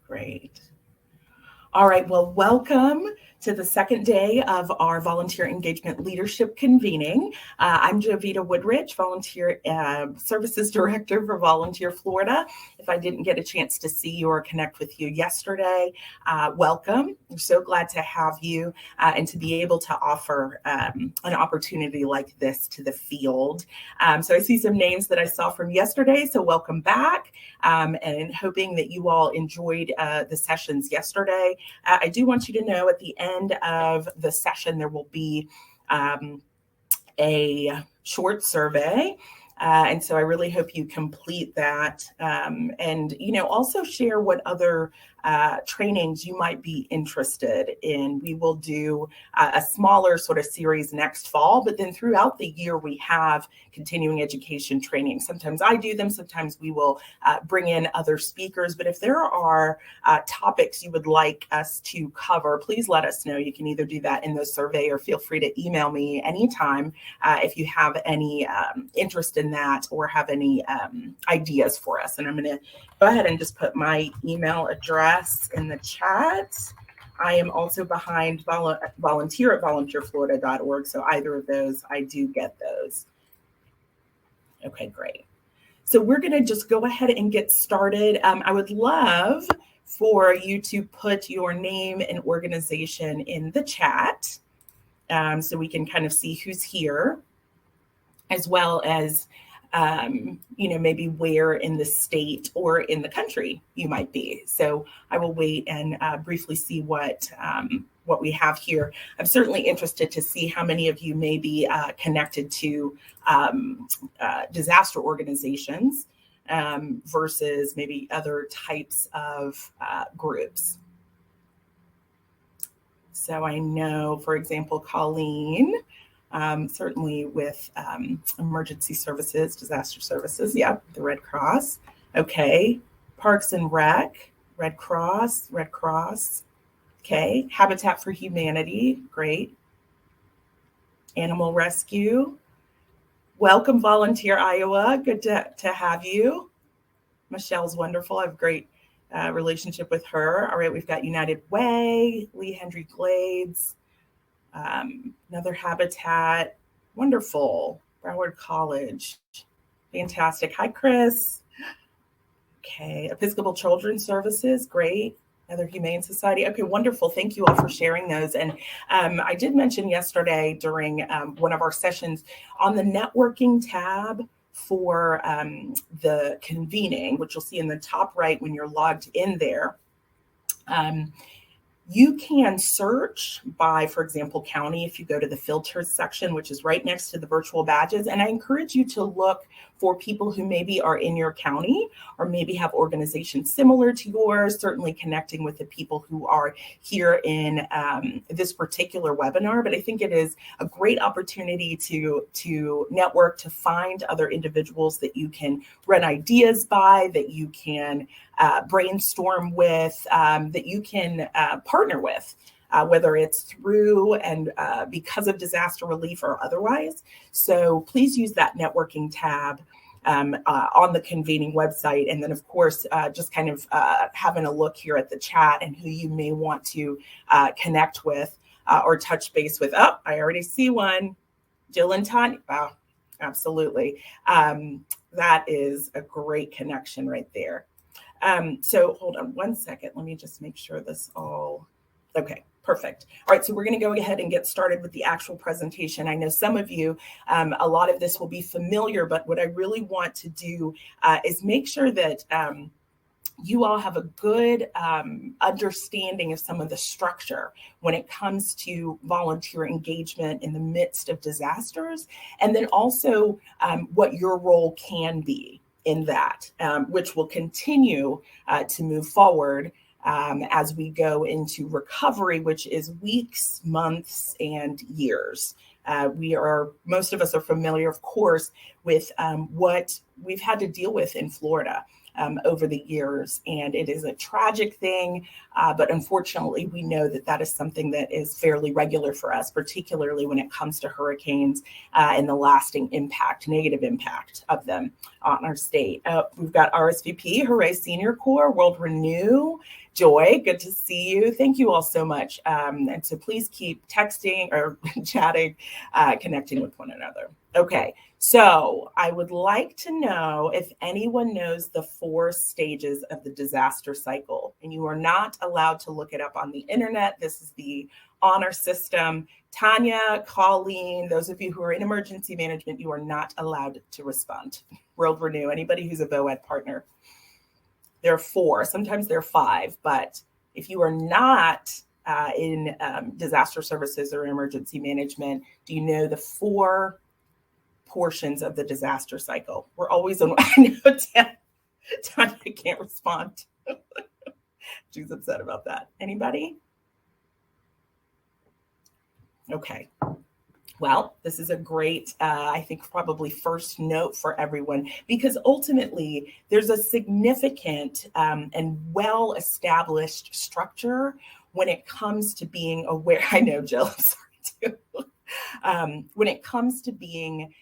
Great. All right, well, welcome to the second day of our Volunteer Engagement Leadership Convening. I'm Jovita Woodridge, Volunteer Services Director for Volunteer Florida. If I didn't get a chance to see you or connect with you yesterday, welcome. I'm so glad to have you and to be able to offer an opportunity like this to the field. So I see some names that I saw from yesterday, so welcome back. And hoping that you all enjoyed the sessions yesterday. I do want you to know at the end of the session, there will be a short survey. And so I really hope you complete that and, also share what other trainings you might be interested in. We will do a smaller sort of series next fall, but then throughout the year, we have continuing education training. Sometimes I do them, sometimes we will bring in other speakers. But if there are topics you would like us to cover, please let us know. You can either do that in the survey or feel free to email me anytime if you have any interest in that or have any ideas for us. And I'm going to go ahead and just put my email address in the chat. I am also behind volunteer at volunteerflorida.org. So either of those, I do get those. Okay, great. So we're going to just go ahead and get started. I would love for you to put your name and organization in the chat so we can kind of see who's here, as well as maybe where in the state or in the country you might be. So I will wait and briefly see what we have here. I'm certainly interested to see how many of you may be connected to disaster organizations versus maybe other types of groups. So I know, for example, Colleen, certainly with emergency services, disaster services. Yep, the Red Cross. Okay, Parks and Rec, Red Cross. Okay, Habitat for Humanity, great. Animal Rescue. Welcome, Volunteer Iowa. Good to have you. Michelle's wonderful. I have a great relationship with her. All right, we've got United Way, Lee Hendry Glades. Another Habitat, wonderful. Broward College, fantastic. Hi, Chris. Okay, Episcopal Children's Services, great. Another Humane Society. Okay, wonderful. Thank you all for sharing those. And I did mention yesterday during one of our sessions on the networking tab for the convening, which you'll see in the top right when you're logged in there. You can search by, for example, county if you go to the filters section, which is right next to the virtual badges. And I encourage you to look for people who maybe are in your county or maybe have organizations similar to yours, certainly connecting with the people who are here in this particular webinar. But I think it is a great opportunity to network, to find other individuals that you can run ideas by, that you can brainstorm with, that you can partner with, whether it's through and because of disaster relief or otherwise. So please use that networking tab on the convening website. And then, of course, just kind of having a look here at the chat and who you may want to connect with or touch base with. Oh, I already see one. Jill and Tanya. Wow, absolutely. That is a great connection right there. So hold on one second. Let me just make sure this all, okay, perfect. All right, so we're going to go ahead and get started with the actual presentation. I know some of you, a lot of this will be familiar, but what I really want to do is make sure that you all have a good understanding of some of the structure when it comes to volunteer engagement in the midst of disasters, and then also what your role can be in that, which will continue to move forward as we go into recovery, which is weeks, months, and years. Most of us are familiar, of course, with what we've had to deal with in Florida over the years. And it is a tragic thing, but unfortunately, we know that that is something that is fairly regular for us, particularly when it comes to hurricanes and the lasting impact, negative impact of them on our state. We've got RSVP, Hooray Senior Corps, World Renew, Joy, good to see you. Thank you all so much. And so please keep texting or chatting, connecting with one another. Okay, so I would like to know if anyone knows the 4 stages of the disaster cycle. And you are not allowed to look it up on the internet. This is the honor system. Tanya, Colleen, those of you who are in emergency management, you are not allowed to respond. World Renew, anybody who's a VOED partner. There are 4, sometimes there are 5, but if you are not in disaster services or emergency management, do you know the 4 portions of the disaster cycle? We're always on, I know Tanya can't respond. She's upset about that. Anybody? Okay. Well, this is a great, I think, probably first note for everyone, because ultimately there's a significant and well-established structure when it comes to being aware. I know, Jill, I'm sorry too. When it comes to being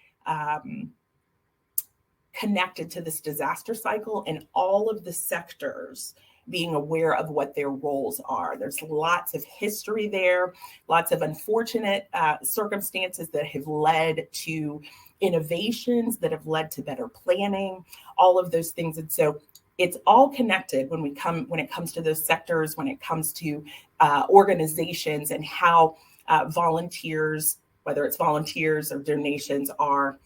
connected to this disaster cycle and all of the sectors being aware of what their roles are. There's lots of history there, lots of unfortunate circumstances that have led to innovations, that have led to better planning, all of those things. And so it's all connected when it comes to those sectors, when it comes to organizations and how volunteers, whether it's volunteers or donations, are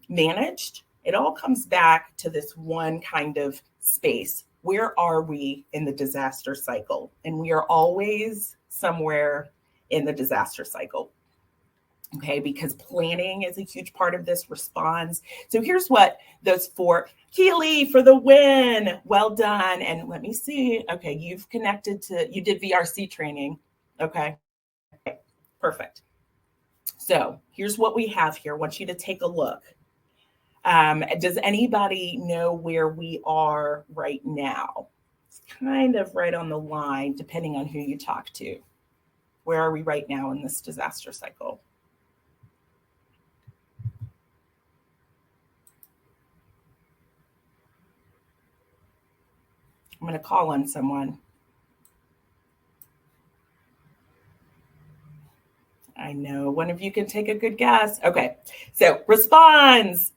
managed. It all comes back to this one kind of space. Where are we in the disaster cycle? And we are always somewhere in the disaster cycle. Okay, because planning is a huge part of this response. So here's what those 4, Keely for the win. Well done. And let me see. Okay, you've connected to, you did VRC training. Okay, perfect. So here's what we have here. I want you to take a look. Does anybody know where we are right now? It's kind of right on the line, depending on who you talk to. Where are we right now in this disaster cycle? I'm going to call on someone. I know one of you can take a good guess. Okay, so responds.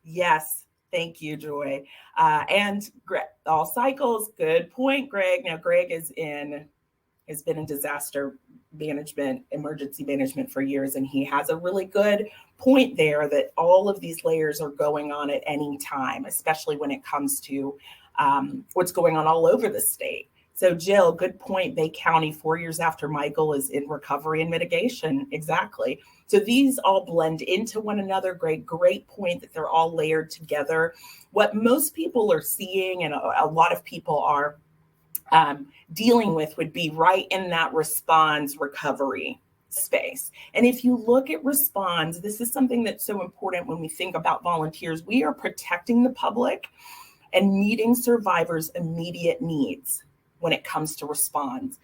Yes, thank you, Joy. And all cycles. Good point, Greg. Now, Greg has been in disaster management, emergency management for years, and he has a really good point there that all of these layers are going on at any time, especially when it comes to what's going on all over the state. So Jill, good point. Bay County, 4 years after Michael, is in recovery and mitigation. Exactly. So these all blend into one another. Great point that they're all layered together. What most people are seeing, and a lot of people are dealing with, would be right in that response recovery space. And if you look at response, this is something that's so important when we think about volunteers. We are protecting the public and meeting survivors' immediate needs when it comes to response.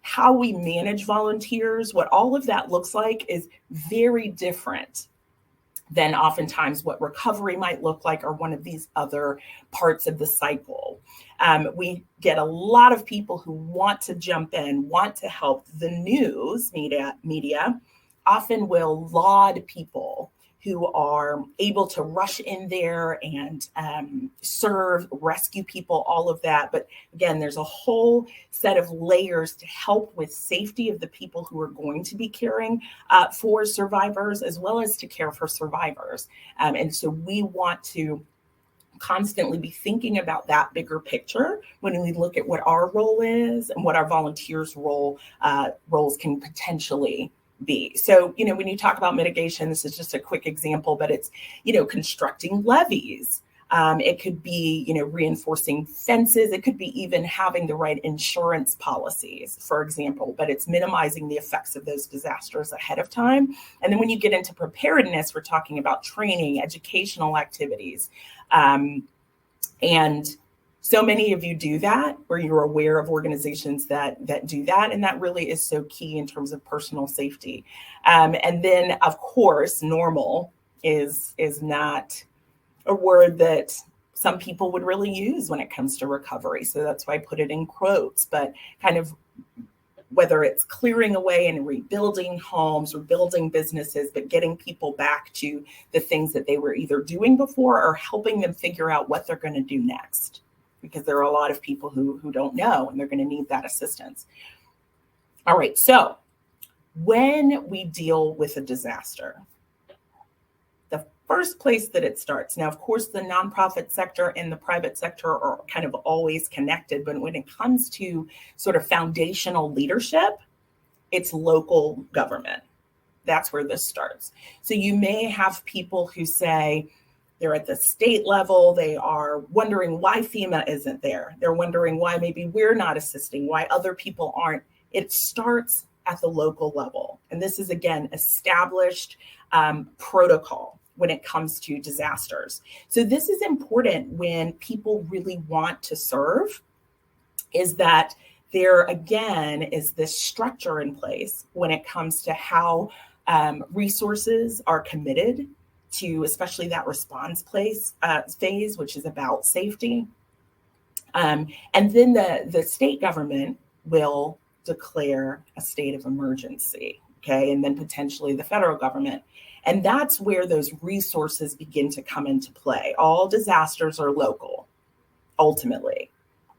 How we manage volunteers, what all of that looks like, is very different than oftentimes what recovery might look like, or one of these other parts of the cycle. We get a lot of people who want to jump in, want to help. The news media often will laud people who are able to rush in there and serve, rescue people, all of that. But again, there's a whole set of layers to help with safety of the people who are going to be caring for survivors, as well as to care for survivors. And so we want to constantly be thinking about that bigger picture when we look at what our role is and what our volunteers' roles can potentially be. So, when you talk about mitigation, this is just a quick example, but it's, constructing levees. It could be, reinforcing fences. It could be even having the right insurance policies, for example, but it's minimizing the effects of those disasters ahead of time. And then when you get into preparedness, we're talking about training, educational activities. And so many of you do that, or you're aware of organizations that do that. And that really is so key in terms of personal safety. And then, of course, normal is not a word that some people would really use when it comes to recovery. So that's why I put it in quotes, but kind of whether it's clearing away and rebuilding homes, rebuilding businesses, but getting people back to the things that they were either doing before or helping them figure out what they're going to do next. Because there are a lot of people who don't know, and they're going to need that assistance. All right, so when we deal with a disaster, the first place that it starts, now, of course, the nonprofit sector and the private sector are kind of always connected, but when it comes to sort of foundational leadership, it's local government. That's where this starts. So you may have people who say, they're at the state level. They are wondering why FEMA isn't there. They're wondering why maybe we're not assisting, why other people aren't. It starts at the local level. And this is, again, established protocol when it comes to disasters. So this is important when people really want to serve, is that there, again, is this structure in place when it comes to how resources are committed to, especially that response phase, which is about safety. And then the state government will declare a state of emergency, okay? And then potentially the federal government. And that's where those resources begin to come into play. All disasters are local, ultimately,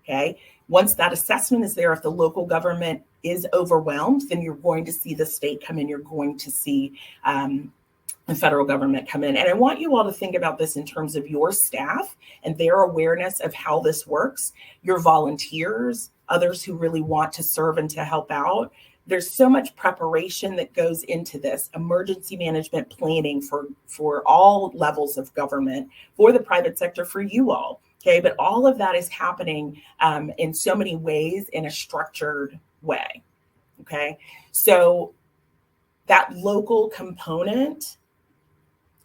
okay? Once that assessment is there, if the local government is overwhelmed, then you're going to see the state come in, you're going to see the federal government come in. And I want you all to think about this in terms of your staff and their awareness of how this works, your volunteers, others who really want to serve and to help out. There's so much preparation that goes into this, emergency management planning for all levels of government, for the private sector, for you all. Okay, but all of that is happening in so many ways in a structured way. Okay, so that local component,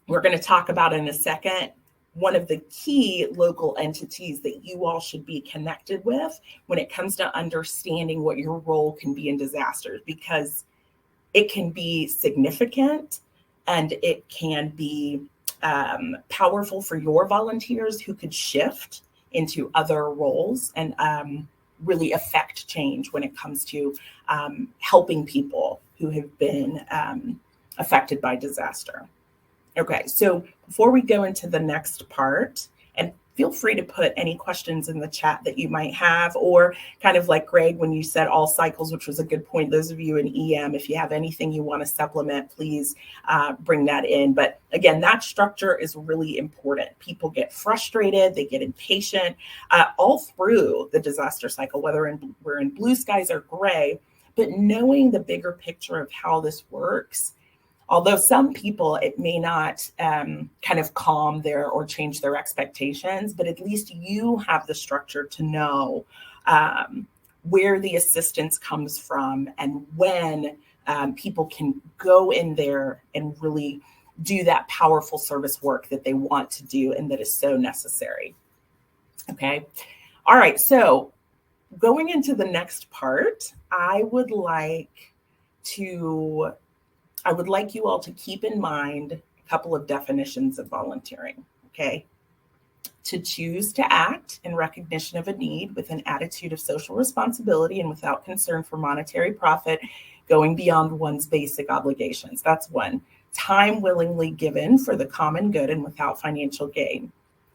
we're going to talk about in a second. One of the key local entities that you all should be connected with when it comes to understanding what your role can be in disasters, because it can be significant and it can be powerful for your volunteers who could shift into other roles and really affect change when it comes to helping people who have been affected by disaster. Okay, so before we go into the next part, and feel free to put any questions in the chat that you might have, or kind of like Greg, when you said all cycles, which was a good point, those of you in EM, if you have anything you want to supplement, please bring that in. But again, that structure is really important. People get frustrated, they get impatient all through the disaster cycle, whether we're in blue skies or gray, but knowing the bigger picture of how this works. Although some people, it may not kind of calm their or change their expectations, but at least you have the structure to know where the assistance comes from and when people can go in there and really do that powerful service work that they want to do and that is so necessary. Okay. All right. So going into the next part, I would like you all to keep in mind a couple of definitions of volunteering, okay? To choose to act in recognition of a need with an attitude of social responsibility and without concern for monetary profit, going beyond one's basic obligations. That's one. Time willingly given for the common good and without financial gain,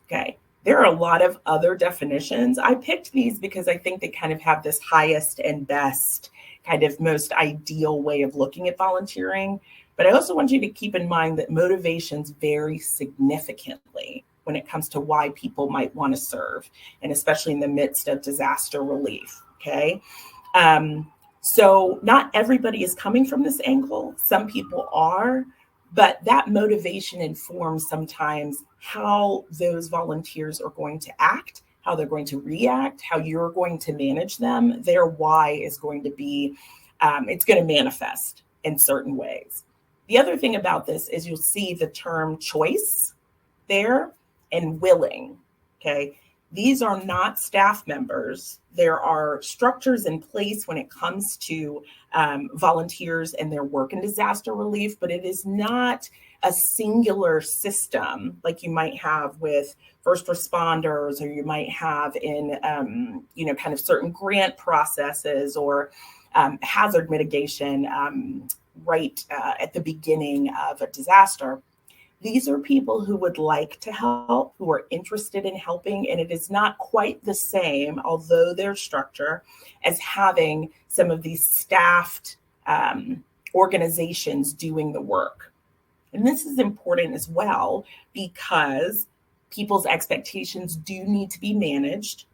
okay? There are a lot of other definitions. I picked these because I think they kind of have this highest and best kind of most ideal way of looking at volunteering. But I also want you to keep in mind that motivations vary significantly when it comes to why people might want to serve, and especially in the midst of disaster relief, okay? So not everybody is coming from this angle. Some people are, but that motivation informs sometimes how those volunteers are going to act, how they're going to react, how you're going to manage them. Their why is going to be, it's going to manifest in certain ways. The other thing about this is you'll see the term choice there and willing, okay? These are not staff members. There are structures in place when it comes to volunteers and their work in disaster relief, but it is not a singular system like you might have with first responders, or you might have in, kind of certain grant processes, or hazard mitigation at the beginning of a disaster. These are people who would like to help, who are interested in helping, and it is not quite the same, although their structure, as having some of these staffed organizations doing the work. And this is important as well because people's expectations do need to be managed.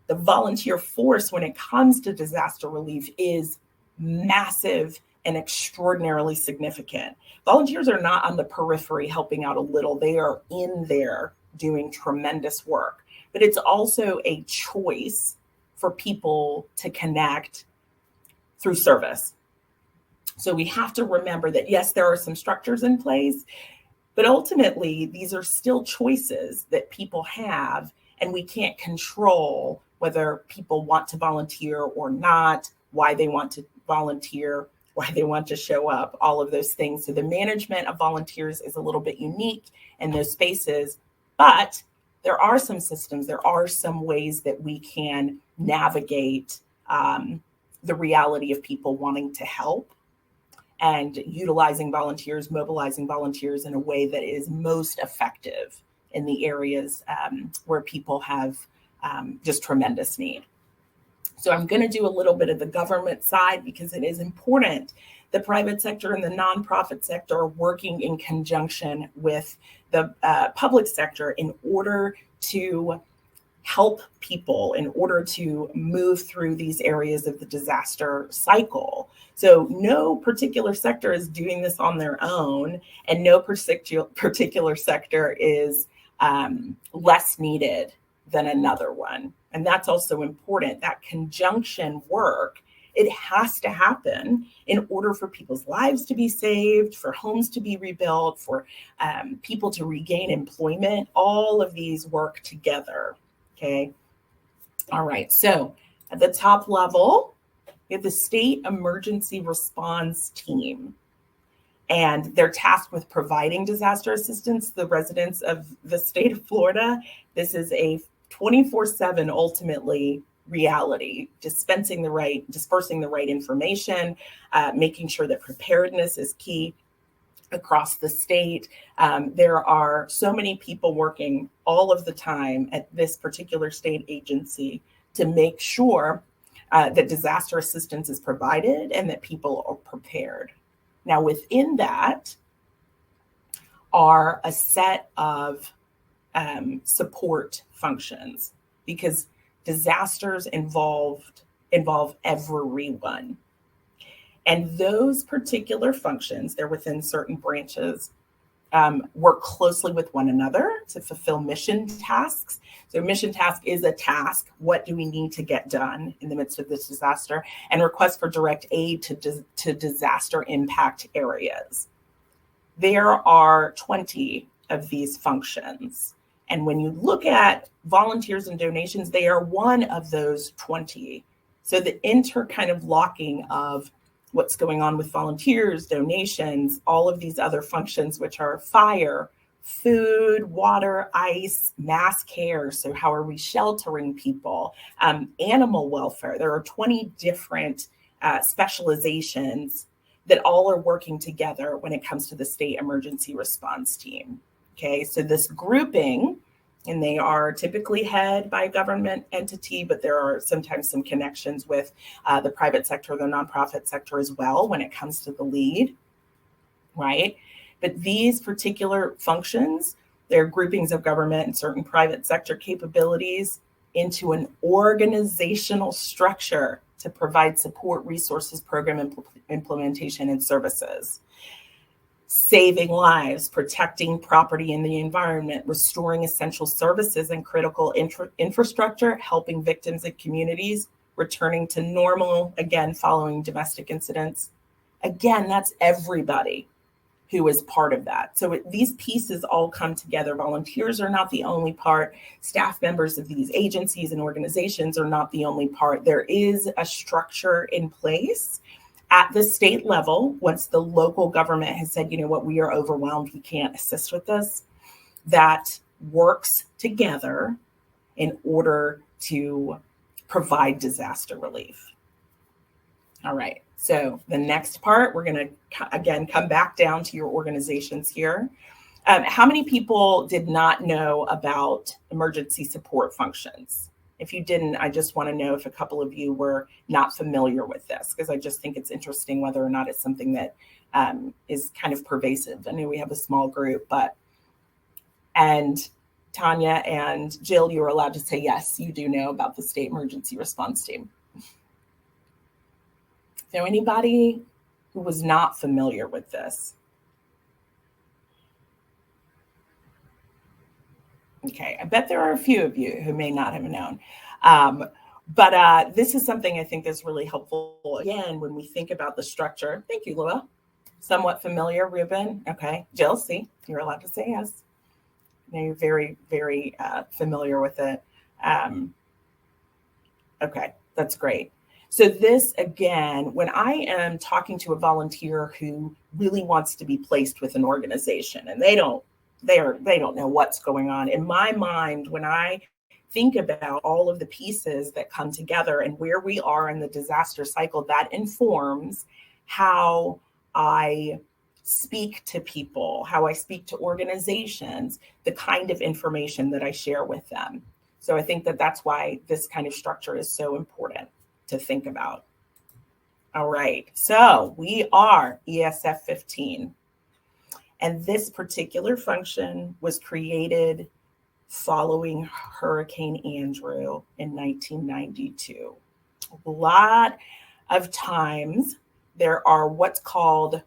The volunteer force, when it comes to disaster relief, is massive and extraordinarily significant. Volunteers are not on the periphery helping out a little. They are in there doing tremendous work. But it's also a choice for people to connect through service. So we have to remember that, yes, there are some structures in place, but ultimately these are still choices that people have, and we can't control whether people want to volunteer or not, why they want to volunteer, why they want to show up, all of those things. So the management of volunteers is a little bit unique in those spaces, but there are some systems, there are some ways that we can navigate the reality of people wanting to help and utilizing volunteers, mobilizing volunteers in a way that is most effective in the areas where people have just tremendous need. So I'm going to do a little bit of the government side because it is important. The private sector and the nonprofit sector are working in conjunction with the public sector in order to help people, in order to move through these areas of the disaster cycle. So no particular sector is doing this on their own, and no particular sector is less needed than another one. And that's also important. That conjunction work, it has to happen in order for people's lives to be saved, for homes to be rebuilt, for people to regain employment. All of these work together. Okay. All right. So at the top level, we have the State Emergency Response Team, and they're tasked with providing disaster assistance to the residents of the state of Florida. This is a 24/7 ultimately reality, dispersing the right information, making sure that preparedness is key across the state. There are so many people working all of the time at this particular state agency to make sure that disaster assistance is provided and that people are prepared. Now, within that are a set of support functions, because disasters involve everyone. And those particular functions, they're within certain branches, work closely with one another to fulfill mission tasks. So mission task is a task. What do we need to get done in the midst of this disaster? And request for direct aid to disaster impact areas. There are 20 of these functions. And when you look at volunteers and donations, they are one of those 20. So the kind of locking of what's going on with volunteers, donations, all of these other functions, which are fire, food, water, ice, mass care. So how are we sheltering people? Animal welfare. There are 20 different specializations that all are working together when it comes to the State Emergency Response Team. Okay, so this grouping, and they are typically head by a government entity, but there are sometimes some connections with the private sector, the nonprofit sector as well when it comes to the lead, right? But these particular functions, they're groupings of government and certain private sector capabilities into an organizational structure to provide support, resources, program implementation, and services. Saving lives, protecting property and the environment, restoring essential services and critical infrastructure, helping victims and communities, returning to normal, again, following domestic incidents. Again, that's everybody who is part of that. So these pieces all come together. Volunteers are not the only part. Staff members of these agencies and organizations are not the only part. There is a structure in place At the state level, once the local government has said, you know what, we are overwhelmed, we can't assist with this, that works together in order to provide disaster relief. All right, so the next part, we're going to, again, come back down to your organizations here. How many people did not know about emergency support functions? If you didn't, I just want to know if a couple of you were not familiar with this, because I just think it's interesting whether or not it's something that is kind of pervasive. I know we have a small group, and Tanya and Jill, you were allowed to say yes, you do know about the state emergency response team. Is there anybody who was not familiar with this? Okay, I bet there are a few of you who may not have known. But this is something I think is really helpful, again, when we think about the structure. Thank you, Lua. Somewhat familiar, Ruben. Okay, Jill, see, you're allowed to say yes. You're very, very familiar with it. Okay, that's great. So this, again, when I am talking to a volunteer who really wants to be placed with an organization and they don't know what's going on, in my mind, when I think about all of the pieces that come together and where we are in the disaster cycle, that informs how I speak to people, how I speak to organizations, the kind of information that I share with them. So I think that that's why this kind of structure is so important to think about. All right, so we are ESF 15. And this particular function was created following Hurricane Andrew in 1992. A lot of times there are what's called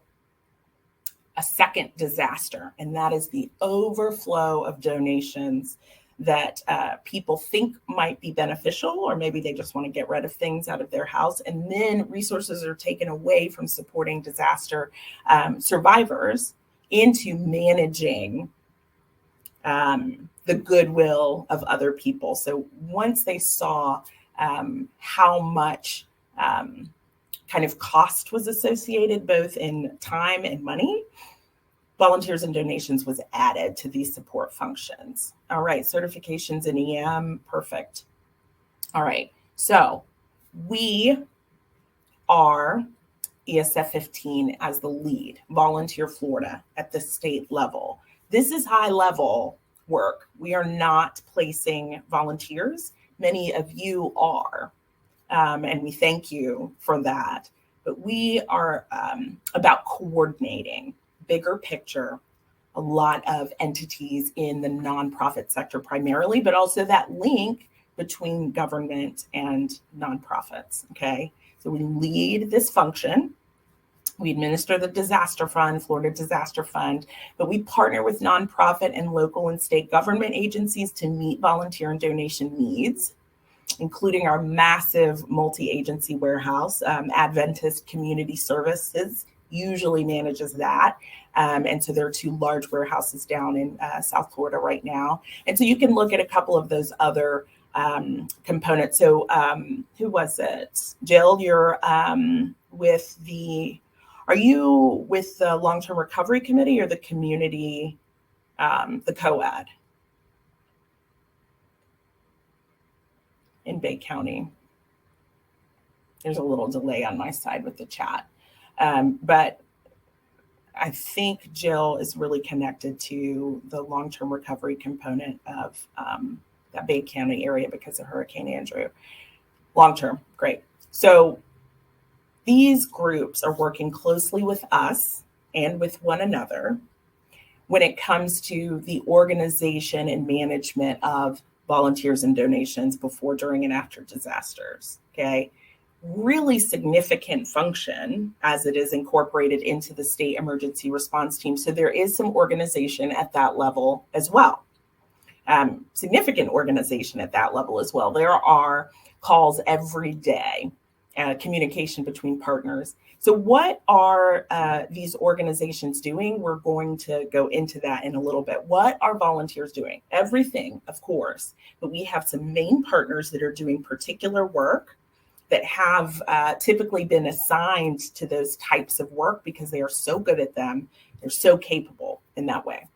a second disaster, and that is the overflow of donations that people think might be beneficial, or maybe they just want to get rid of things out of their house, and then resources are taken away from supporting disaster survivors into managing the goodwill of other people. So once they saw how much kind of cost was associated, both in time and money, volunteers and donations was added to these support functions. All right, certifications in EM, perfect. All right, so we are ESF 15 as the lead, Volunteer Florida at the state level. This is high level work. We are not placing volunteers. Many of you are, and we thank you for that. But we are about coordinating bigger picture, a lot of entities in the nonprofit sector primarily, but also that link between government and nonprofits, okay? So we lead this function. We administer the disaster fund, Florida Disaster Fund, but we partner with nonprofit and local and state government agencies to meet volunteer and donation needs, including our massive multi-agency warehouse. Adventist Community Services usually manages that. And so there are two large warehouses down in South Florida right now. And so you can look at a couple of those other components. So who was it? Jill, you're are you with the Long-Term Recovery Committee or the community, the COAD in Bay County? There's a little delay on my side with the chat. But I think Jill is really connected to the long-term recovery component of that Bay County area because of Hurricane Andrew. Long-term, great. So these groups are working closely with us and with one another when it comes to the organization and management of volunteers and donations before, during, and after disasters, okay? Really significant function as it is incorporated into the state emergency response team. So there is some organization at that level as well. Significant organization at that level as well. There are calls every day, communication between partners. So what are these organizations doing? We're going to go into that in a little bit. What are volunteers doing? Everything, of course, but we have some main partners that are doing particular work that have typically been assigned to those types of work because they are so good at them. They're so capable in that way.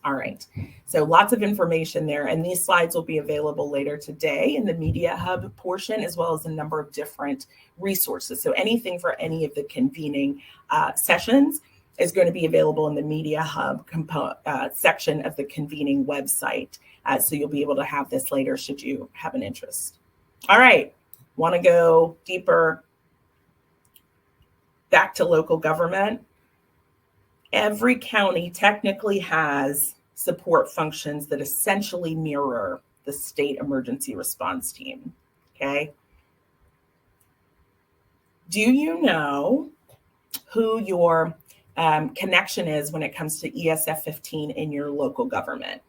All right, so lots of information there, and these slides will be available later today in the Media Hub portion, as well as a number of different resources. So anything for any of the convening sessions is going to be available in the Media Hub section of the convening website. So you'll be able to have this later should you have an interest. All right, want to go deeper back to local government? Every county technically has support functions that essentially mirror the state emergency response team, okay? Do you know who your connection is when it comes to ESF 15 in your local government?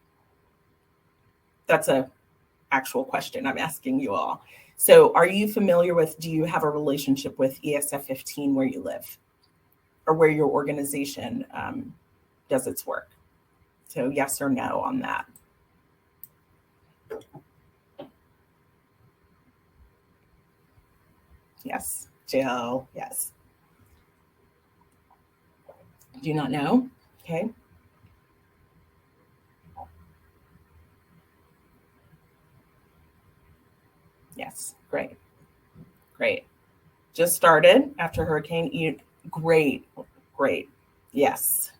That's an actual question I'm asking you all. So are you familiar with, do you have a relationship with ESF 15 where you live? Or where your organization does its work? So yes or no on that. Yes, Jill, yes. Do you not know? Okay. Yes, great, great. Just started after Hurricane Ian. Great. Yes.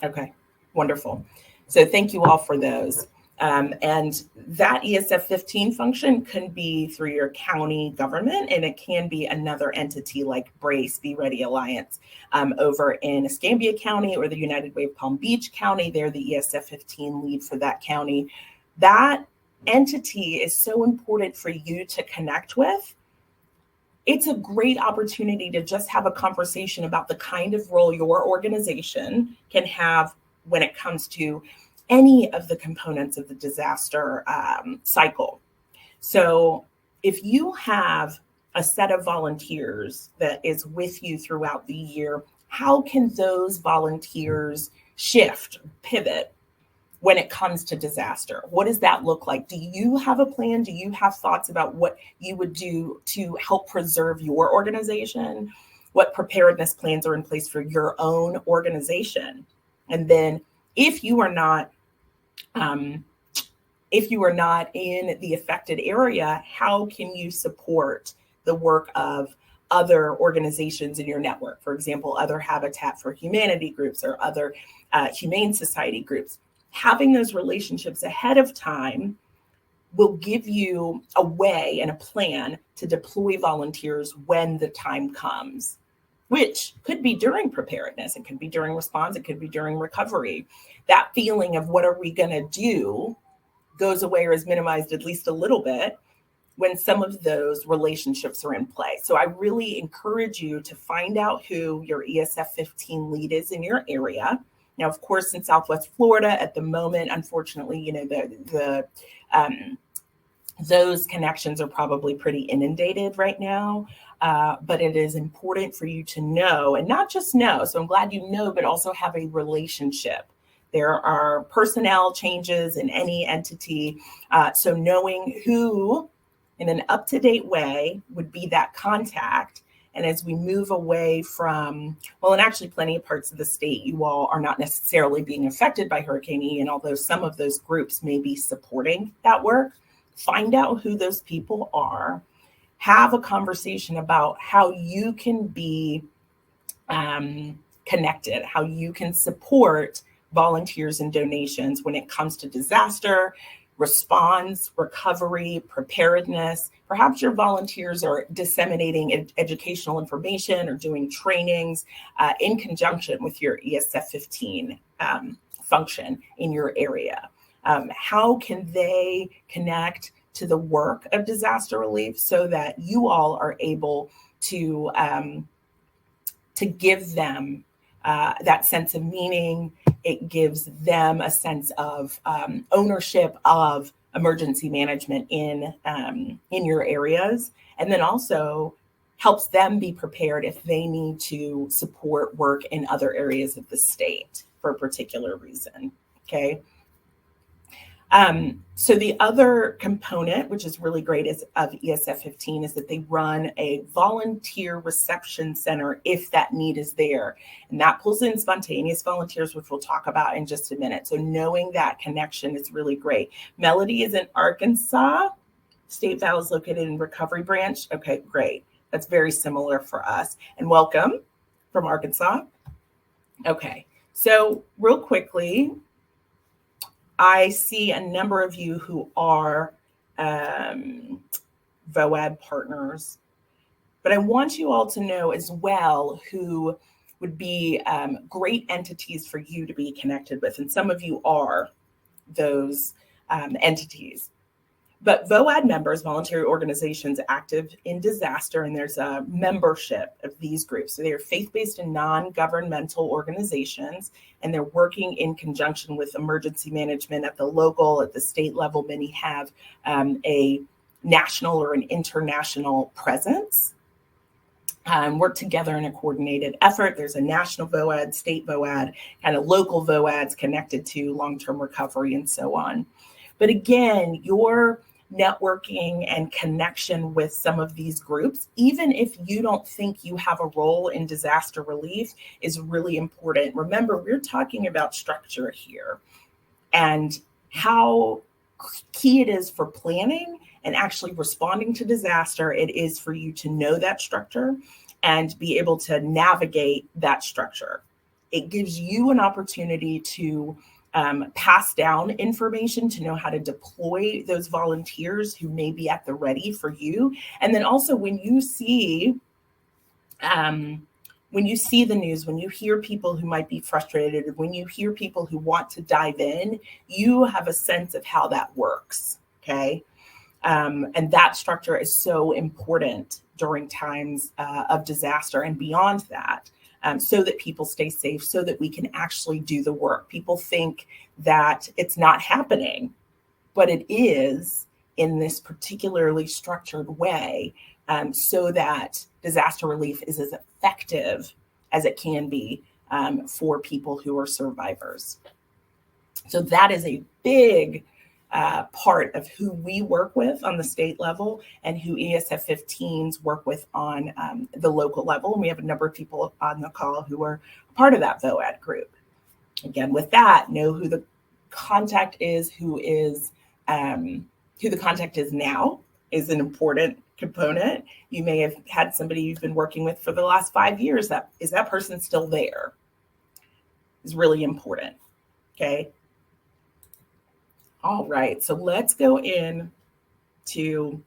Okay, wonderful. So thank you all for those. And that ESF 15 function can be through your county government, and it can be another entity like Brace, Be Ready Alliance over in Escambia County or the United Way of Palm Beach County. They're the ESF 15 lead for that county. That entity is so important for you to connect with. It's a great opportunity to just have a conversation about the kind of role your organization can have when it comes to any of the components of the disaster cycle. So if you have a set of volunteers that is with you throughout the year, how can those volunteers shift, pivot when it comes to disaster? What does that look like? Do you have a plan? Do you have thoughts about what you would do to help preserve your organization? What preparedness plans are in place for your own organization? And then if you are not in the affected area, how can you support the work of other organizations in your network? For example, other Habitat for Humanity groups or other Humane Society groups. Having those relationships ahead of time will give you a way and a plan to deploy volunteers when the time comes, which could be during preparedness, it could be during response, it could be during recovery. That feeling of what are we going to do goes away or is minimized at least a little bit when some of those relationships are in play. So I really encourage you to find out who your ESF 15 lead is in your area. Now, of course, in Southwest Florida at the moment, unfortunately, those connections are probably pretty inundated right now. But it is important for you to know, and not just know. So I'm glad you know, but also have a relationship. There are personnel changes in any entity. So knowing who in an up-to-date way would be that contact. And as we move away from, well, and actually plenty of parts of the state, you all are not necessarily being affected by Hurricane Ian, although some of those groups may be supporting that work. Find out who those people are. Have a conversation about how you can be connected, how you can support volunteers and donations when it comes to disaster, response, recovery, preparedness. Perhaps your volunteers are disseminating educational information or doing trainings in conjunction with your ESF 15 function in your area. How can they connect to the work of disaster relief so that you all are able to give them that sense of meaning? It gives them a sense of ownership of emergency management in your areas, and then also helps them be prepared if they need to support work in other areas of the state for a particular reason. Okay. So the other component, which is really great, is of ESF 15, is that they run a volunteer reception center if that need is there. And that pulls in spontaneous volunteers, which we'll talk about in just a minute. So knowing that connection is really great. Melody is in Arkansas. State Val is located in Recovery Branch. Okay, great. That's very similar for us. And welcome from Arkansas. Okay, so real quickly, I see a number of you who are VOAD partners, but I want you all to know as well who would be great entities for you to be connected with. And some of you are those entities. But VOAD members, voluntary organizations active in disaster, and there's a membership of these groups. So they're faith-based and non-governmental organizations, and they're working in conjunction with emergency management at the local, at the state level. Many have a national or an international presence. Work together in a coordinated effort. There's a national VOAD, state VOAD, kind of local VOADs connected to long-term recovery and so on. But again, your networking and connection with some of these groups, even if you don't think you have a role in disaster relief, is really important. Remember, we're talking about structure here and how key it is for planning and actually responding to disaster. It is for you to know that structure and be able to navigate that structure. It gives you an opportunity to pass down information, to know how to deploy those volunteers who may be at the ready for you. And then also when you see the news, when you hear people who might be frustrated, when you hear people who want to dive in, you have a sense of how that works, okay? And that structure is so important during times of disaster and beyond that. So that people stay safe, so that we can actually do the work. People think that it's not happening, but it is in this particularly structured way, so that disaster relief is as effective as it can be for people who are survivors. So that is a big part of who we work with on the state level and who ESF 15s work with on the local level. And we have a number of people on the call who are part of that VOAD group. Again, with that, know who the contact is, who the contact is now is an important component. You may have had somebody you've been working with for the last 5 years. Is that person still there? Is really important. Okay. All right, so let's go in to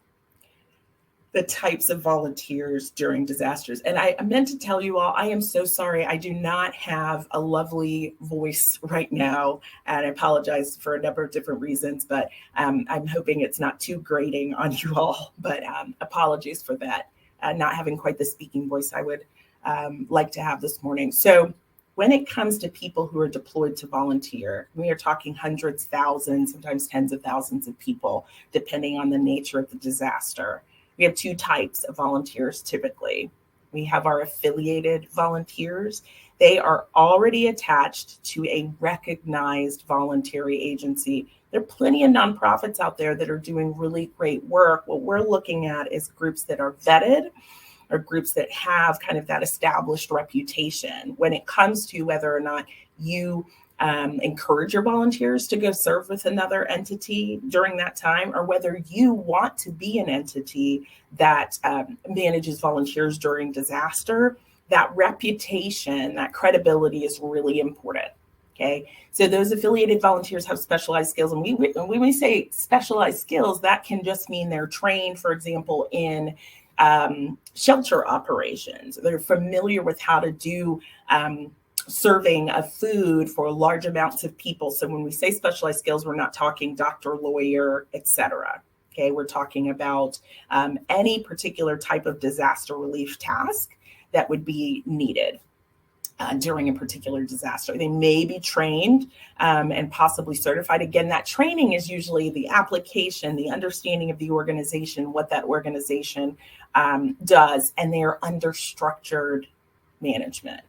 the types of volunteers during disasters. And I meant to tell you all, I am so sorry. I do not have a lovely voice right now, and I apologize for a number of different reasons, but I'm hoping it's not too grating on you all, but apologies for that, not having quite the speaking voice I would like to have this morning. So when it comes to people who are deployed to volunteer, we are talking hundreds, thousands, sometimes tens of thousands of people, depending on the nature of the disaster. We have two types of volunteers typically. We have our affiliated volunteers. They are already attached to a recognized voluntary agency. There are plenty of nonprofits out there that are doing really great work. What we're looking at is groups that are vetted, or groups that have kind of that established reputation when it comes to whether or not you encourage your volunteers to go serve with another entity during that time, or whether you want to be an entity that manages volunteers during disaster. That reputation, that credibility is really important. Okay, so those affiliated volunteers have specialized skills. And when we say specialized skills, that can just mean they're trained, for example, in shelter operations. They're familiar with how to do serving of food for large amounts of people. So when we say specialized skills, we're not talking doctor, lawyer, etc. Okay, we're talking about any particular type of disaster relief task that would be needed during a particular disaster. They may be trained and possibly certified. Again, that training is usually the application, the understanding of the organization, what that organization does, and they are under structured management.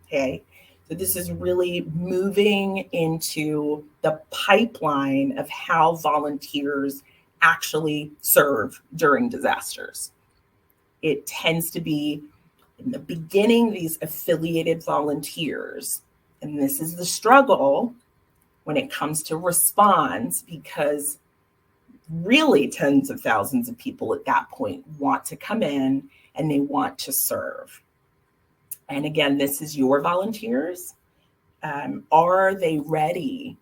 Okay, So this is really moving into the pipeline of how volunteers actually serve during disasters. It tends to be in the beginning, these affiliated volunteers, and this is the struggle when it comes to response, because really tens of thousands of people at that point want to come in and they want to serve. And again, this is your volunteers. Are they ready?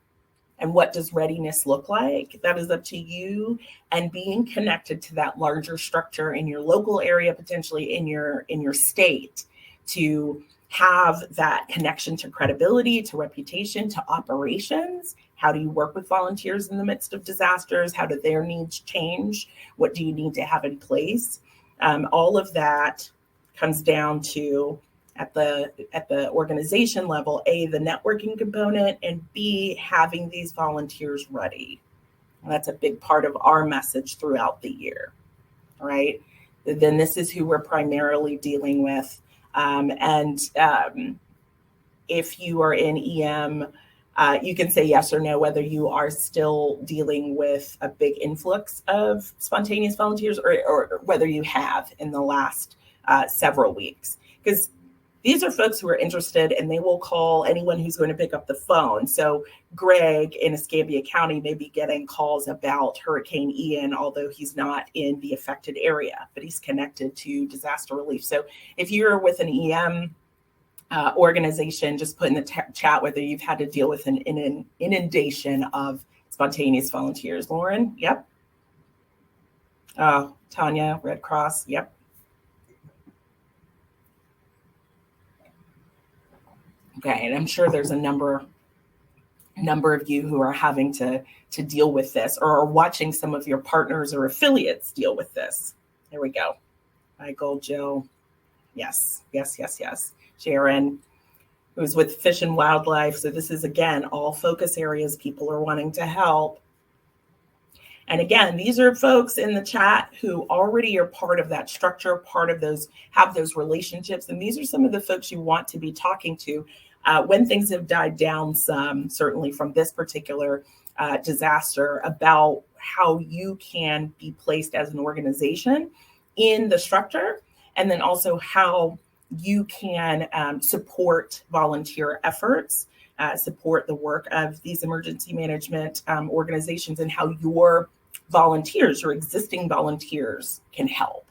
And what does readiness look like? That is up to you, and being connected to that larger structure in your local area, potentially in your state, to have that connection to credibility, to reputation, to operations. How do you work with volunteers in the midst of disasters? How do their needs change? What do you need to have in place? All of that comes down to, at the organization level, A, the networking component, and B, having these volunteers ready. And that's a big part of our message throughout the year, right? Then this is who we're primarily dealing with. If you are in EM, you can say yes or no whether you are still dealing with a big influx of spontaneous volunteers, or whether you have in the last several weeks. Because these are folks who are interested, and they will call anyone who's going to pick up the phone. So Greg in Escambia County may be getting calls about Hurricane Ian, although he's not in the affected area, but he's connected to disaster relief. So if you're with an EM organization, just put in the chat whether you've had to deal with an inundation of spontaneous volunteers. Lauren, yep. Tanya, Red Cross, yep. Okay, and I'm sure there's a number of you who are having to deal with this, or are watching some of your partners or affiliates deal with this. There we go. Michael, Jill, yes. Sharon, who's with Fish and Wildlife. So this is, again, all focus areas people are wanting to help. And again, these are folks in the chat who already are part of that structure, part of those, have those relationships. And these are some of the folks you want to be talking to when things have died down some, certainly from this particular disaster, about how you can be placed as an organization in the structure, and then also how you can support volunteer efforts, support the work of these emergency management organizations, and how your volunteers or existing volunteers can help.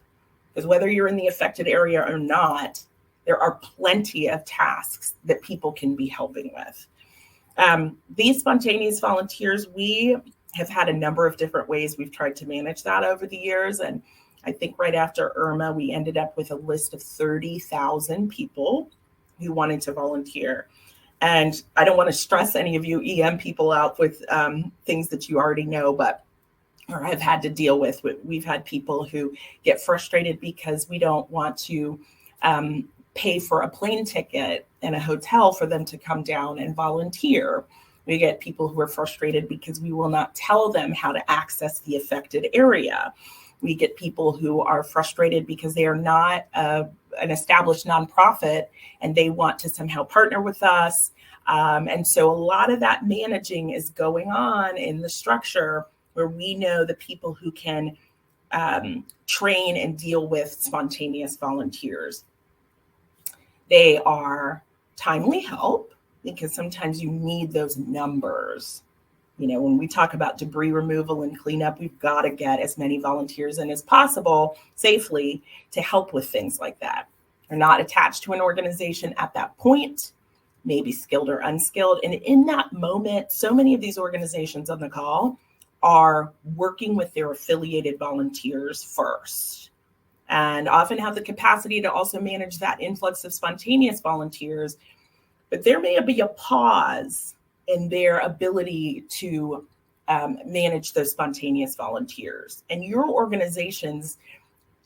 Because whether you're in the affected area or not, there are plenty of tasks that people can be helping with. These spontaneous volunteers, we have had a number of different ways we've tried to manage that over the years. And I think right after Irma, we ended up with a list of 30,000 people who wanted to volunteer. And I don't want to stress any of you EM people out with things that you already know, but or have had to deal with. We've had people who get frustrated because we don't want to pay for a plane ticket and a hotel for them to come down and volunteer. We get people who are frustrated because we will not tell them how to access the affected area. We get people who are frustrated because they are not an established nonprofit and they want to somehow partner with us. And so a lot of that managing is going on in the structure, where we know the people who can train and deal with spontaneous volunteers. They are timely help, because sometimes you need those numbers. You know, when we talk about debris removal and cleanup, we've got to get as many volunteers in as possible safely to help with things like that. They're not attached to an organization at that point, maybe skilled or unskilled. And in that moment, so many of these organizations on the call are working with their affiliated volunteers first, and often have the capacity to also manage that influx of spontaneous volunteers. But there may be a pause in their ability to manage those spontaneous volunteers. And your organizations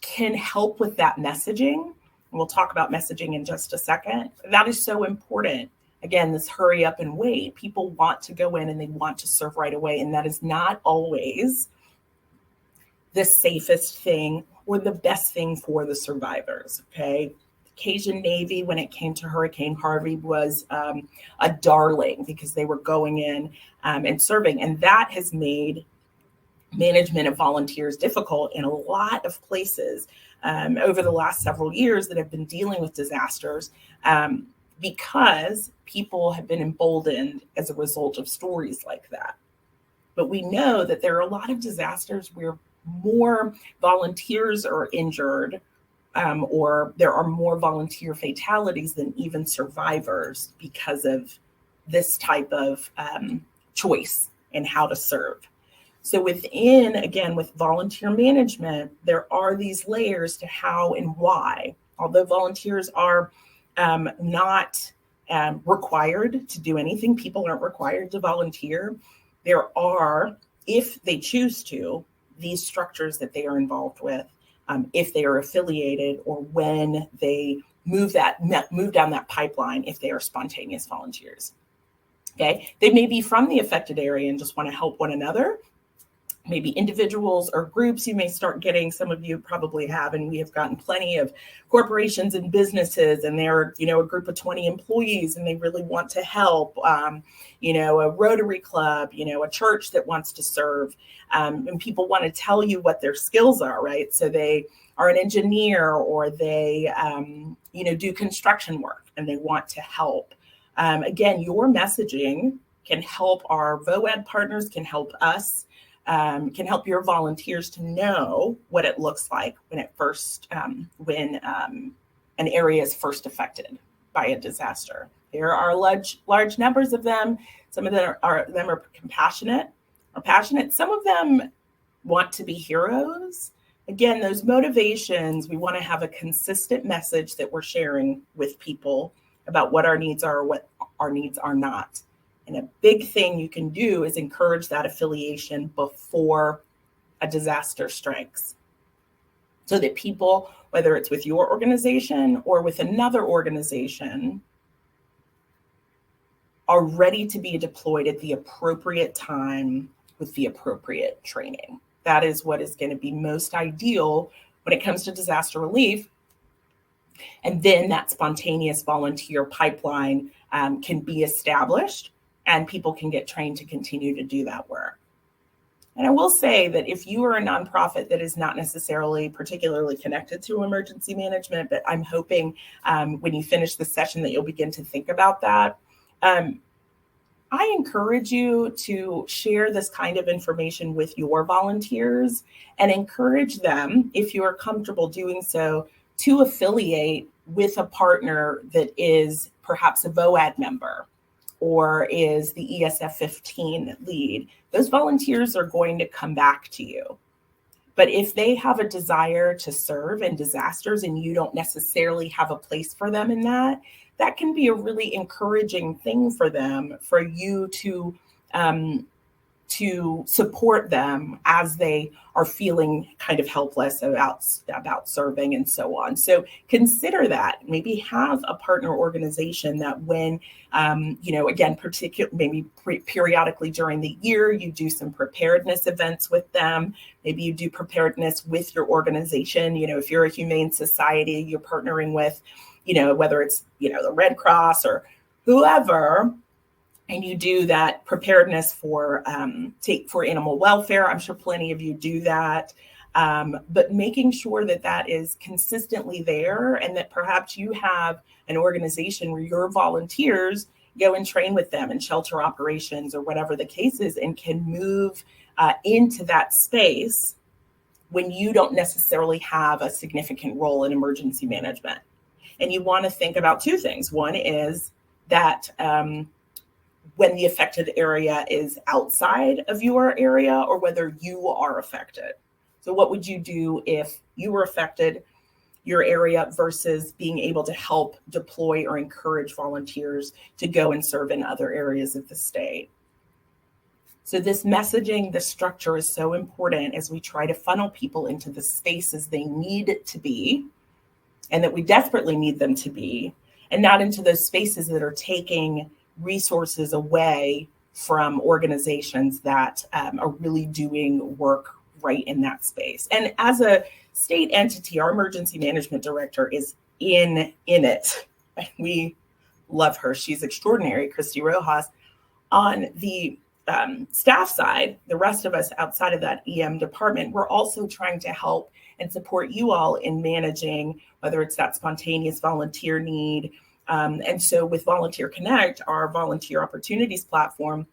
can help with that messaging. We'll talk about messaging in just a second. That is so important. Again, this hurry up and wait. People want to go in and they want to serve right away. And that is not always the safest thing or the best thing for the survivors, okay? Cajun Navy, when it came to Hurricane Harvey, was a darling because they were going in and serving. And that has made management of volunteers difficult in a lot of places over the last several years that have been dealing with disasters, because people have been emboldened as a result of stories like that. But we know that there are a lot of disasters where more volunteers are injured, or there are more volunteer fatalities than even survivors because of this type of choice in how to serve. So within, again, with volunteer management, there are these layers to how and why. Although volunteers are not required to do anything, people aren't required to volunteer. There are, if they choose to, these structures that they are involved with, if they are affiliated, or when they move down that pipeline, if they are spontaneous volunteers. Okay, they may be from the affected area and just want to help one another. Maybe individuals or groups, you may start getting, some of you probably have, and we have gotten plenty of corporations and businesses, and they're, a group of 20 employees and they really want to help, a Rotary Club, a church that wants to serve, and people want to tell you what their skills are, right? So they are an engineer, or they, do construction work and they want to help. Again, your messaging can help our VOED partners, can help us, can help your volunteers to know what it looks like when an area is first affected by a disaster. There are large numbers of them. Some of them are compassionate or passionate. Some of them want to be heroes. Again, those motivations, we want to have a consistent message that we're sharing with people about what our needs are or what our needs are not. And a big thing you can do is encourage that affiliation before a disaster strikes, so that people, whether it's with your organization or with another organization, are ready to be deployed at the appropriate time with the appropriate training. That is what is going to be most ideal when it comes to disaster relief. And then that spontaneous volunteer pipeline can be established, and people can get trained to continue to do that work. And I will say that if you are a nonprofit that is not necessarily particularly connected to emergency management, but I'm hoping when you finish the session that you'll begin to think about that, I encourage you to share this kind of information with your volunteers and encourage them, if you are comfortable doing so, to affiliate with a partner that is perhaps a VOAD member or is the ESF 15 lead. Those volunteers are going to come back to you. But if they have a desire to serve in disasters and you don't necessarily have a place for them in that, that can be a really encouraging thing for them, for you to support them as they are feeling kind of helpless about serving and so on. So consider that. Maybe have a partner organization that when, again, maybe periodically during the year, you do some preparedness events with them. Maybe you do preparedness with your organization. If you're a humane society, you're partnering with, whether it's, the Red Cross or whoever, and you do that preparedness for animal welfare. I'm sure plenty of you do that, but making sure that that is consistently there, and that perhaps you have an organization where your volunteers go and train with them in shelter operations or whatever the case is, and can move into that space when you don't necessarily have a significant role in emergency management. And you want to think about two things. One is that when the affected area is outside of your area, or whether you are affected. So what would you do if you were affected, your area, versus being able to help deploy or encourage volunteers to go and serve in other areas of the state? So this messaging, the structure is so important as we try to funnel people into the spaces they need to be, and that we desperately need them to be, and not into those spaces that are taking resources away from organizations that are really doing work right in that space. And as a state entity, our emergency management director is in it. We love her. She's extraordinary, Christy Rojas. On the staff side, the rest of us outside of that EM department, we're also trying to help and support you all in managing, whether it's that spontaneous volunteer need. And so with Volunteer Connect, our volunteer opportunities platform,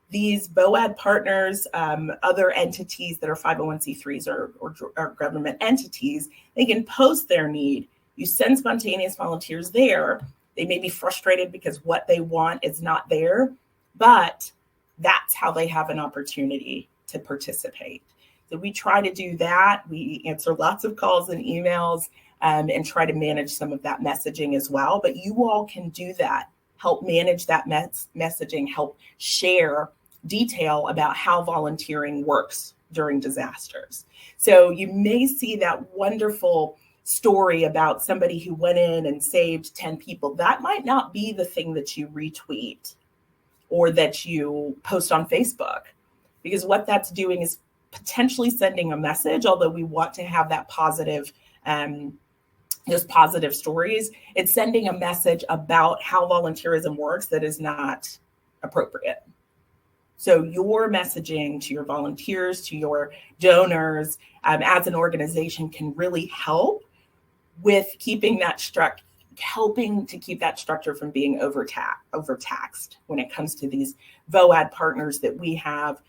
these BOAD partners, other entities that are 501c3s or government entities, they can post their need. You send spontaneous volunteers there. They may be frustrated because what they want is not there, but that's how they have an opportunity to participate. So we try to do that. We answer lots of calls and emails and try to manage some of that messaging as well. But you all can do that, help manage that messaging, help share detail about how volunteering works during disasters. So you may see that wonderful story about somebody who went in and saved 10 people. That might not be the thing that you retweet or that you post on Facebook, because what that's doing is potentially sending a message, although we want to have that positive, those positive stories, it's sending a message about how volunteerism works that is not appropriate. So your messaging to your volunteers, to your donors, as an organization can really help with keeping that helping to keep that structure from being overtaxed when it comes to these VOAD partners that we have,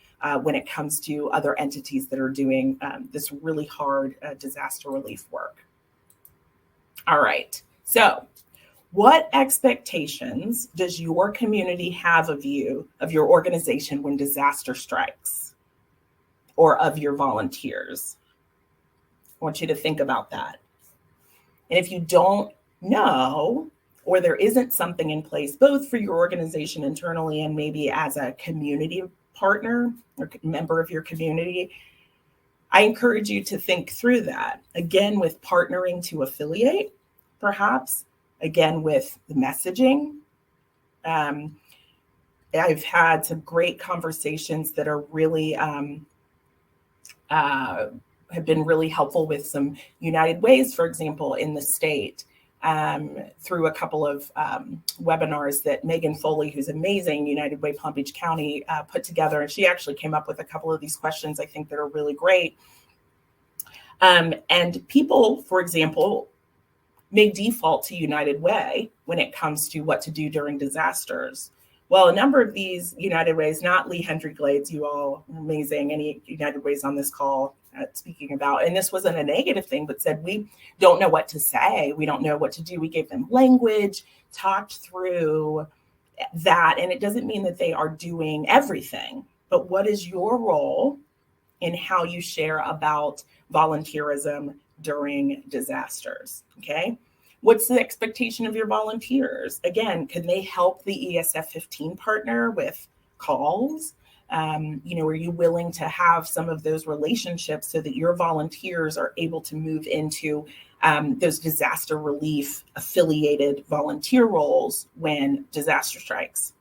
when it comes to other entities that are doing this really hard disaster relief work. All right, so what expectations does your community have of you, of your organization when disaster strikes, or of your volunteers? I want you to think about that. And if you don't know, or there isn't something in place, both for your organization internally and maybe as a community partner or member of your community, I encourage you to think through that. Again, with partnering to affiliate, perhaps. Again, with the messaging. I've had some great conversations that are really have been really helpful with some United Ways, for example, in the state, through a couple of webinars that Megan Foley, who's amazing, United Way Palm Beach County, put together. And she actually came up with a couple of these questions I think that are really great. And people, for example, may default to United Way when it comes to what to do during disasters. Well, a number of these United Ways, not Lee Hendry Glades, you all amazing, any United Ways on this call speaking about, and this wasn't a negative thing, but said, we don't know what to say. We don't know what to do. We gave them language, talked through that. And it doesn't mean that they are doing everything, but what is your role in how you share about volunteerism during disasters? Okay. What's the expectation of your volunteers? Again, can they help the ESF 15 partner with calls? Are you willing to have some of those relationships so that your volunteers are able to move into those disaster relief affiliated volunteer roles when disaster strikes?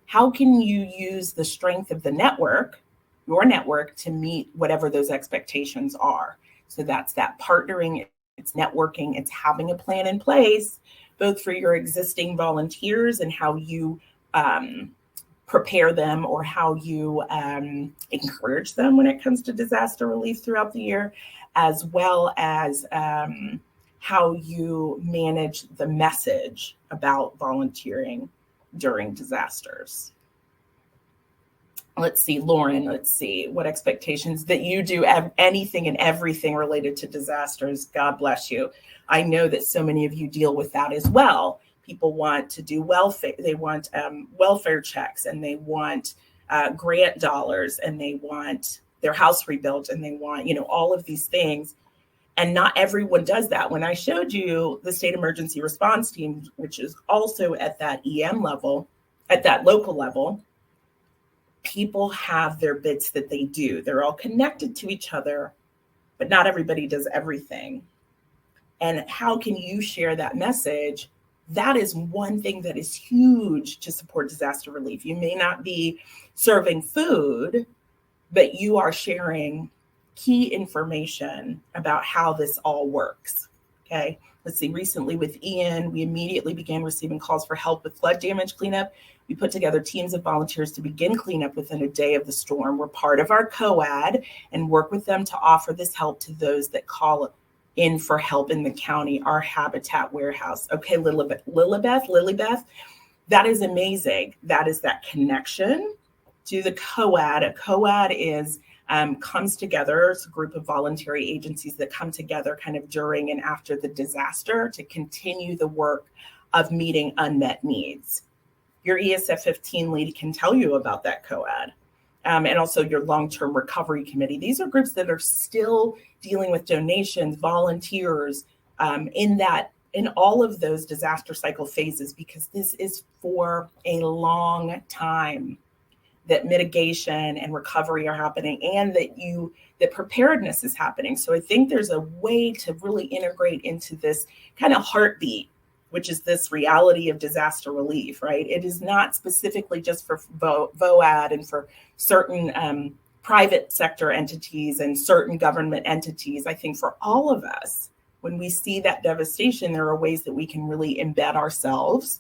How can you use the strength of the network, your network, to meet whatever those expectations are? So that's that partnering, it's networking, it's having a plan in place, both for your existing volunteers and how you prepare them or how you encourage them when it comes to disaster relief throughout the year, as well as how you manage the message about volunteering during disasters. Let's see, Lauren, what expectations that you do anything and everything related to disasters. God bless you. I know that so many of you deal with that as well. People want to do welfare. They want welfare checks, and they want grant dollars, and they want their house rebuilt, and they want, all of these things. And not everyone does that. When I showed you the state emergency response team, which is also at that EM level, at that local level, people have their bits that they do. They're all connected to each other, but not everybody does everything. And how can you share that message? That is one thing that is huge to support disaster relief. You may not be serving food, but you are sharing key information about how this all works. Okay, let's see, recently with Ian, we immediately began receiving calls for help with flood damage cleanup. We put together teams of volunteers to begin cleanup within a day of the storm. We're part of our COAD and work with them to offer this help to those that call in for help in the county, our habitat warehouse. Okay, Lilybeth, that is amazing. That is that connection to the COAD. A COAD is comes together. It's a group of voluntary agencies that come together kind of during and after the disaster to continue the work of meeting unmet needs. Your ESF 15 lead can tell you about that COAD. And also your long-term recovery committee. These are groups that are still dealing with donations, volunteers, in all of those disaster cycle phases, because this is for a long time that mitigation and recovery are happening, and that preparedness is happening. So I think there's a way to really integrate into this kind of heartbeat, which is this reality of disaster relief, right? It is not specifically just for VOAD and for certain private sector entities and certain government entities. I think for all of us, when we see that devastation, there are ways that we can really embed ourselves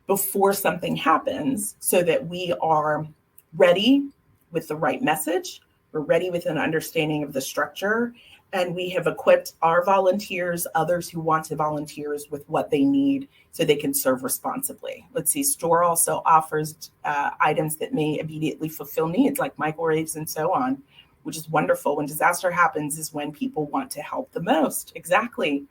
before something happens so that we are ready with the right message, we're ready with an understanding of the structure, and we have equipped our volunteers, others who want to volunteers, with what they need so they can serve responsibly. Let's see, STORE also offers items that may immediately fulfill needs like microwaves and so on, which is wonderful. When disaster happens is when people want to help the most. Exactly.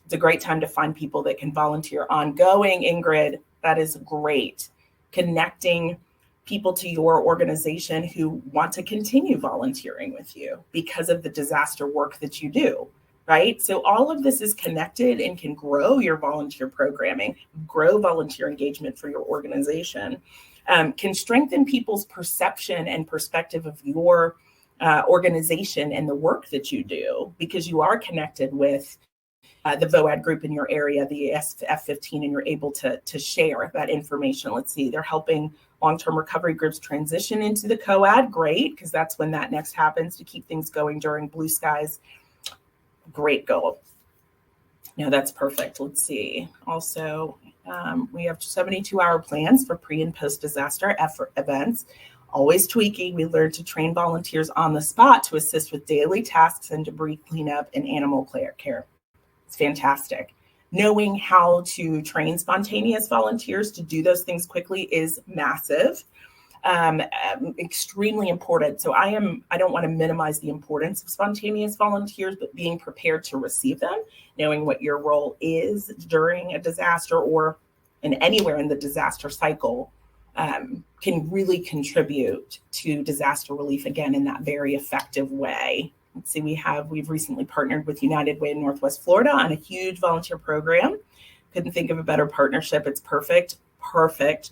It's a great time to find people that can volunteer ongoing, Ingrid. That is great. Connecting people to your organization who want to continue volunteering with you because of the disaster work that you do, right? So all of this is connected and can grow your volunteer programming, grow volunteer engagement for your organization, can strengthen people's perception and perspective of your organization and the work that you do, because you are connected with the VOAD group in your area, the F15, and you're able to share that information. Let's see, they're helping long-term recovery groups transition into the COAD. Great, because that's when that next happens, to keep things going during blue skies. Great goal. No, that's perfect. Let's see. Also, we have 72-hour plans for pre and post-disaster effort events. Always tweaking. We learn to train volunteers on the spot to assist with daily tasks and debris cleanup and animal care. It's fantastic. Knowing how to train spontaneous volunteers to do those things quickly is massive, extremely important. So I don't want to minimize the importance of spontaneous volunteers, but being prepared to receive them, knowing what your role is during a disaster or in anywhere in the disaster cycle, can really contribute to disaster relief, again, in that very effective way. Let's see, we've recently partnered with United Way in Northwest Florida on a huge volunteer program. Couldn't think of a better partnership. It's perfect,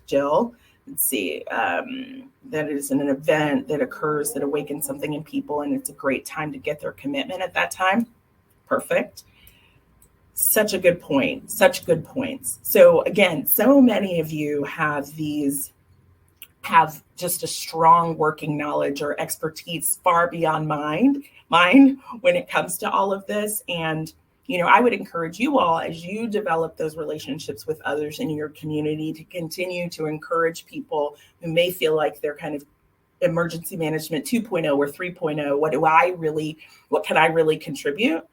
Jill. Let's see, that is an event that occurs that awakens something in people, and it's a great time to get their commitment at that time. Perfect. Such a good point, such good points. So again, so many of you have just a strong working knowledge or expertise far beyond mine when it comes to all of this. And, I would encourage you all, as you develop those relationships with others in your community, to continue to encourage people who may feel like they're kind of emergency management 2.0 or 3.0. What can I really contribute?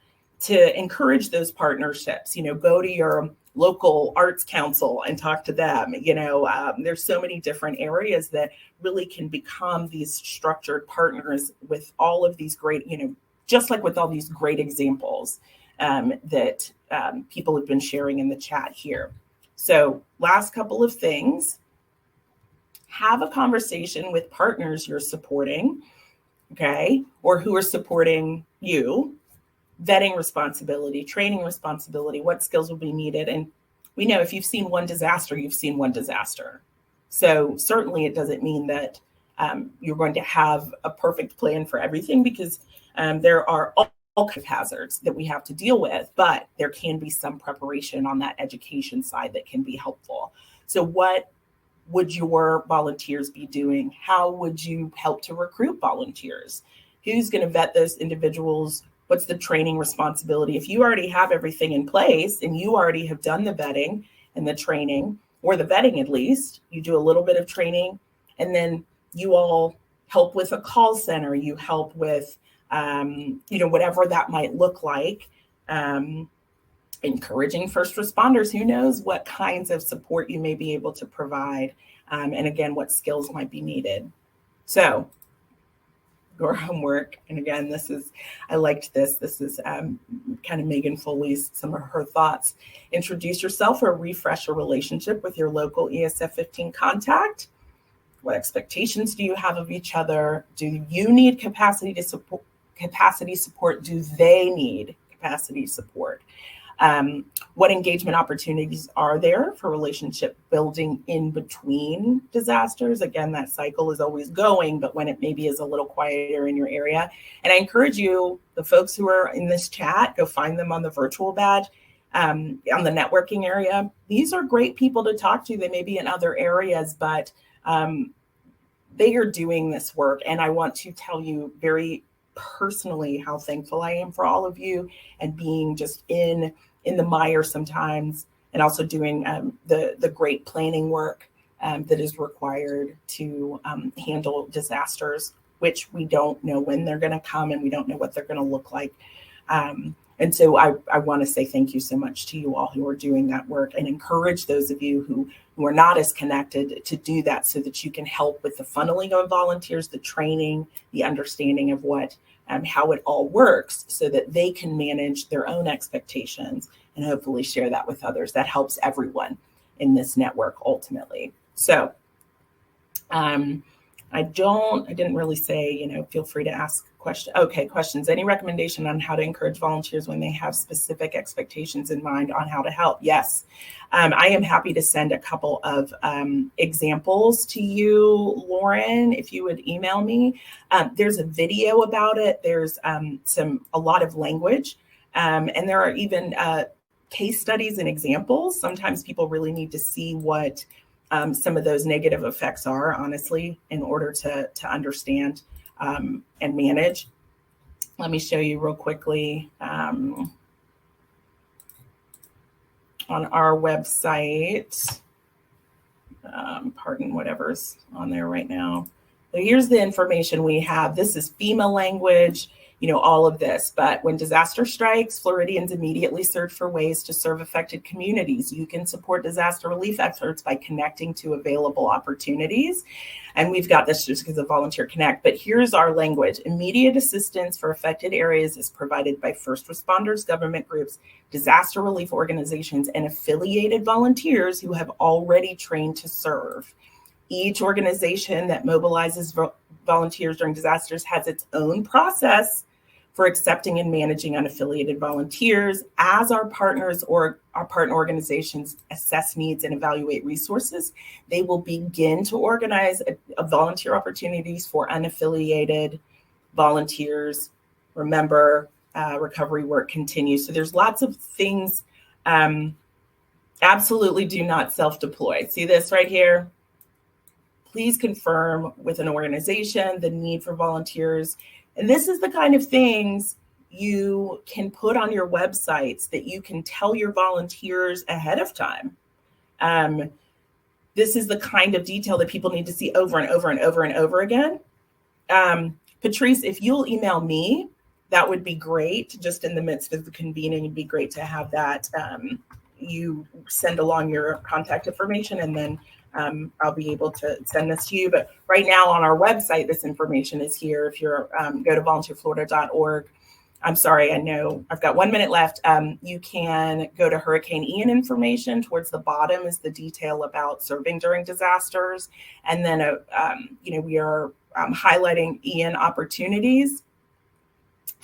To encourage those partnerships, go to your local arts council and talk to them. There's so many different areas that really can become these structured partners with all of these great, just like with all these great examples that people have been sharing in the chat here. So last couple of things: have a conversation with partners you're supporting, okay, or who are supporting you. Vetting responsibility, training responsibility, what skills will be needed. And we know if you've seen one disaster, you've seen one disaster. So certainly it doesn't mean that you're going to have a perfect plan for everything, because there are all kinds of hazards that we have to deal with, but there can be some preparation on that education side that can be helpful. So what would your volunteers be doing? How would you help to recruit volunteers? Who's going to vet those individuals What's the training responsibility? If you already have everything in place and you already have done the vetting and the training, or the vetting at least, you do a little bit of training, and then you all help with a call center, you help with, whatever that might look like. Encouraging first responders, who knows what kinds of support you may be able to provide, and again, what skills might be needed. So your homework, and again, I liked this is kind of Megan Foley's, some of her thoughts. Introduce yourself or refresh a relationship with your local ESF 15 contact. What expectations do you have of each other? Do you need capacity support? Do they need capacity support? What engagement opportunities are there for relationship building in between disasters? Again, that cycle is always going, but when it maybe is a little quieter in your area. And I encourage you, the folks who are in this chat, go find them on the virtual badge, on the networking area. These are great people to talk to. They may be in other areas, but they are doing this work. And I want to tell you very personally how thankful I am for all of you, and being just in the mire sometimes, and also doing the great planning work that is required to handle disasters, which we don't know when they're going to come, and we don't know what they're going to look like. And so I want to say thank you so much to you all who are doing that work, and encourage those of you who are not as connected to do that, so that you can help with the funneling of volunteers, the training, the understanding of how it all works, so that they can manage their own expectations and hopefully share that with others. That helps everyone in this network ultimately. So I didn't really say, feel free to ask questions. Okay, questions. Any recommendation on how to encourage volunteers when they have specific expectations in mind on how to help? Yes. I am happy to send a couple of examples to you, Lauren, if you would email me. There's a video about it. There's a lot of language, and there are even case studies and examples. Sometimes people really need to see what some of those negative effects are, honestly, in order to understand and manage. Let me show you real quickly. On our website, pardon whatever's on there right now. So here's the information we have. This is FEMA language, all of this. But when disaster strikes, Floridians immediately search for ways to serve affected communities. You can support disaster relief efforts by connecting to available opportunities. And we've got this just because of Volunteer Connect. But here's our language. Immediate assistance for affected areas is provided by first responders, government groups, disaster relief organizations, and affiliated volunteers who have already trained to serve. Each organization that mobilizes volunteers during disasters has its own process for accepting and managing unaffiliated volunteers. As our partners or our partner organizations assess needs and evaluate resources, they will begin to organize a volunteer opportunities for unaffiliated volunteers. Remember, recovery work continues. So there's lots of things. Absolutely do not self-deploy. See this right here? Please confirm with an organization the need for volunteers. And this is the kind of things you can put on your websites that you can tell your volunteers ahead of time. This is the kind of detail that people need to see over and over and over and over again. Patrice, if you'll email me, that would be great. Just in the midst of the convening, it'd be great to have that. You send along your contact information, and then I'll be able to send this to you. But right now on our website, this information is here. If you're go to volunteerflorida.org. I'm sorry, I know I've got 1 minute left. You can go to Hurricane Ian information. Towards the bottom is the detail about serving during disasters. And then, we are highlighting Ian opportunities.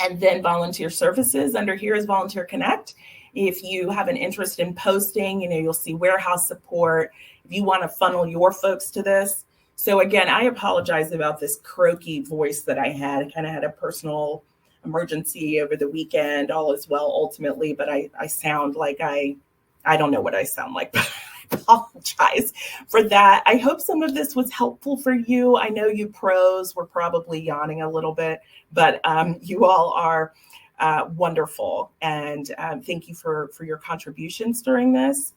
And then volunteer services. Under here is Volunteer Connect. If you have an interest in posting, you'll see warehouse support. If you want to funnel your folks to this. So again, I apologize about this croaky voice that I had. I kind of had a personal emergency over the weekend. All is well ultimately, but I sound like I don't know what I sound like, but I apologize for that. I hope some of this was helpful for you. I know you pros were probably yawning a little bit, but you all are wonderful. And thank you for your contributions during this.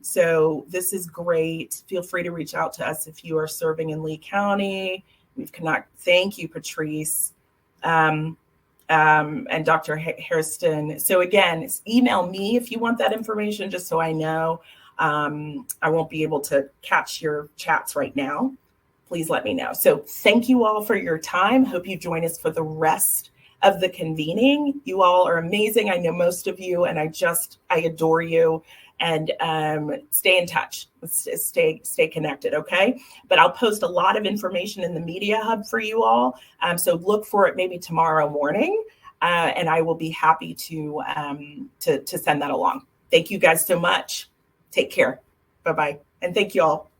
So this is great. Feel free to reach out to us if you are serving in Lee County. We've connected. Thank you, Patrice. And Dr. Hairston. So again, email me if you want that information, just so I know. I won't be able to catch your chats right now. Please let me know. So thank you all for your time. Hope you join us for the rest of the convening. You all are amazing. I know most of you, and I adore you. And stay in touch. Stay connected, okay? But I'll post a lot of information in the Media Hub for you all. So look for it maybe tomorrow morning, and I will be happy to send that along. Thank you guys so much. Take care. Bye-bye. And thank you all.